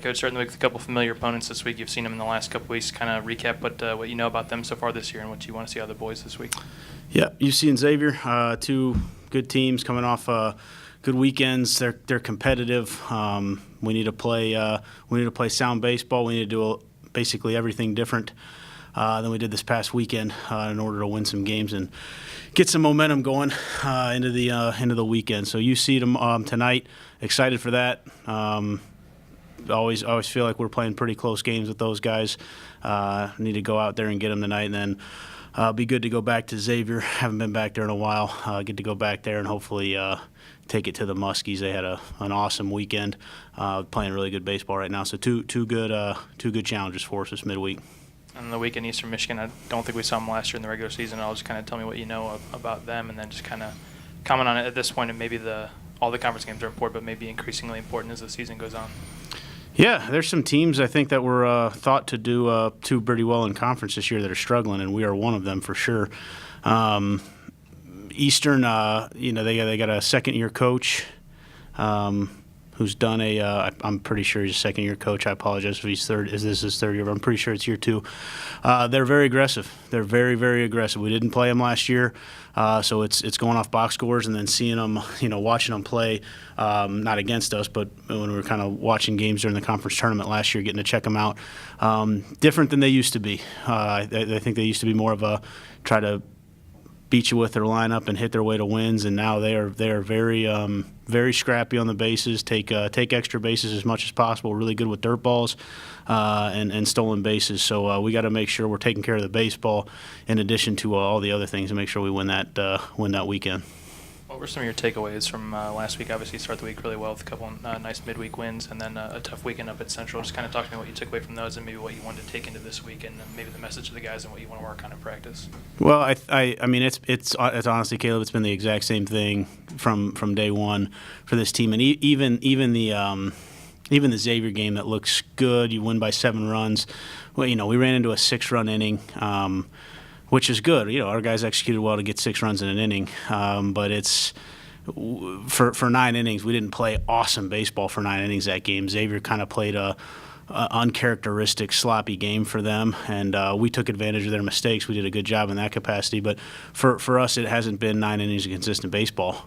Coach. Starting with a couple familiar opponents this week. You've seen them in the last couple weeks. Kind of recap what you know about them so far this year and what you want to see out of the boys this week. Yeah, UC and Xavier, two good teams coming off good weekends. They're competitive. We need to play sound baseball. We need to do basically everything different than we did this past weekend in order to win some games and get some momentum going into the weekend. So you see them tonight. Excited for that. Always feel like we're playing pretty close games with those guys. Need to go out there and get them tonight, and then be good to go back to Xavier. Haven't been back there in a while. Get to go back there and hopefully take it to the Muskies. They had an awesome weekend, playing really good baseball right now. So two good challenges for us this midweek. On the weekend, Eastern Michigan, I don't think we saw them last year in the regular season. I'll just kind of tell me what you know about them, and then just kind of comment on it at this point. And maybe all the conference games are important, but maybe increasingly important as the season goes on. Yeah, there's some teams I think that were thought to do pretty well in conference this year that are struggling, and we are one of them for sure. Eastern, they got a second-year coach who's done I'm pretty sure he's a second-year coach. I apologize if he's third. Is this his third year? But I'm pretty sure it's year two. They're very aggressive. They're very, very aggressive. We didn't play them last year, so it's going off box scores and then seeing them, watching them play, not against us, but when we were kind of watching games during the conference tournament last year, getting to check them out. Different than they used to be. I think they used to be more of a try to beat you with their lineup and hit their way to wins, and now they are very very scrappy on the bases, take extra bases as much as possible, really good with dirt balls and stolen bases. So we got to make sure we're taking care of the baseball in addition to all the other things and make sure we win that weekend. What were some of your takeaways from last week? Obviously, you start the week really well with a couple nice midweek wins and then a tough weekend up at Central. Just kind of talk to me what you took away from those and maybe what you wanted to take into this week and maybe the message to the guys and what you want to work on in practice. Well, I mean, it's honestly, Caleb, it's been the exact same thing from day one for this team, and even the Xavier game that looks good. You win by 7 runs. Well, we ran into a 6-run inning. Which is good. Our guys executed well to get 6 runs in an inning, but it's for 9 innings. We didn't play awesome baseball for 9 innings that game. Xavier kind of played a uncharacteristic, sloppy game for them, and we took advantage of their mistakes. We did a good job in that capacity, but for us, it hasn't been 9 innings of consistent baseball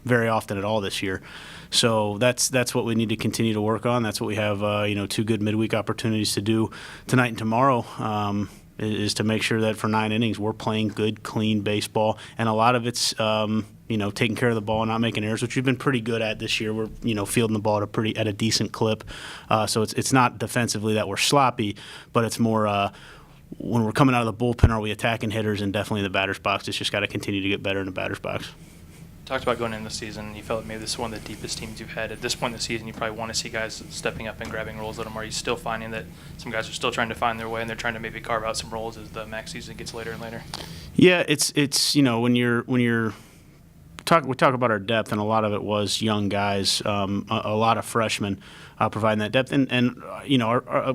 very often at all this year. So that's what we need to continue to work on. That's what we have 2 good midweek opportunities to do tonight and tomorrow. Is to make sure that for 9 innings we're playing good, clean baseball, and a lot of it's taking care of the ball and not making errors, which we've been pretty good at this year. We're fielding the ball at a decent clip, so it's not defensively that we're sloppy, but it's more when we're coming out of the bullpen, are we attacking hitters, and definitely the batter's box. It's just got to continue to get better in the batter's box. Talked about going into the season, you felt like maybe this is one of the deepest teams you've had. At this point in the season, you probably want to see guys stepping up and grabbing roles a little more. Are you still finding that some guys are still trying to find their way and they're trying to maybe carve out some roles as the MAC season gets later and later? Yeah, it's when we talk about our depth, and a lot of it was young guys, a lot of freshmen providing that depth, and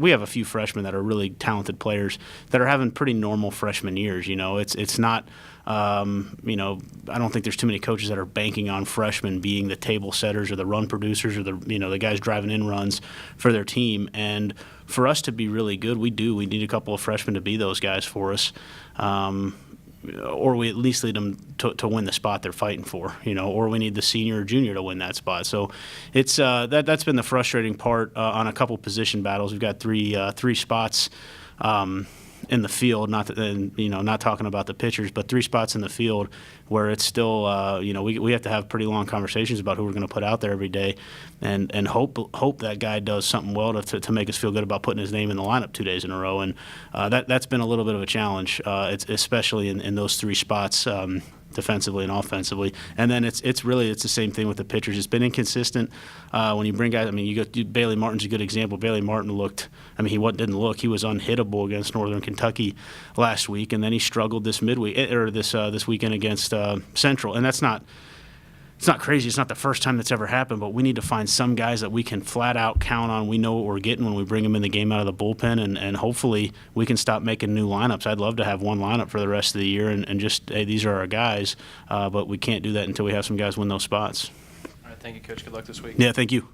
we have a few freshmen that are really talented players that are having pretty normal freshman years. It's not. I don't think there's too many coaches that are banking on freshmen being the table setters or the run producers or the guys driving in runs for their team. And for us to be really good, we need a couple of freshmen to be those guys for us. Or we at least need them to win the spot they're fighting for, or we need the senior or junior to win that spot. So it's that's been the frustrating part on a couple position battles. We've got three spots in the field, not talking about the pitchers, but 3 spots in the field where it's still, we have to have pretty long conversations about who we're going to put out there every day, and hope that guy does something well to make us feel good about putting his name in the lineup 2 days in a row, and that's been a little bit of a challenge, especially in those 3 spots. Defensively and offensively, and then it's the same thing with the pitchers. It's been inconsistent when you bring guys. Bailey Martin's a good example. Bailey Martin he was unhittable against Northern Kentucky last week, and then he struggled this weekend against Central, and that's not. It's not crazy. It's not the first time that's ever happened, but we need to find some guys that we can flat out count on. We know what we're getting when we bring them in the game out of the bullpen, and hopefully we can stop making new lineups. I'd love to have one lineup for the rest of the year and just, hey, these are our guys, but we can't do that until we have some guys win those spots. All right, thank you, Coach. Good luck this week. Yeah, thank you.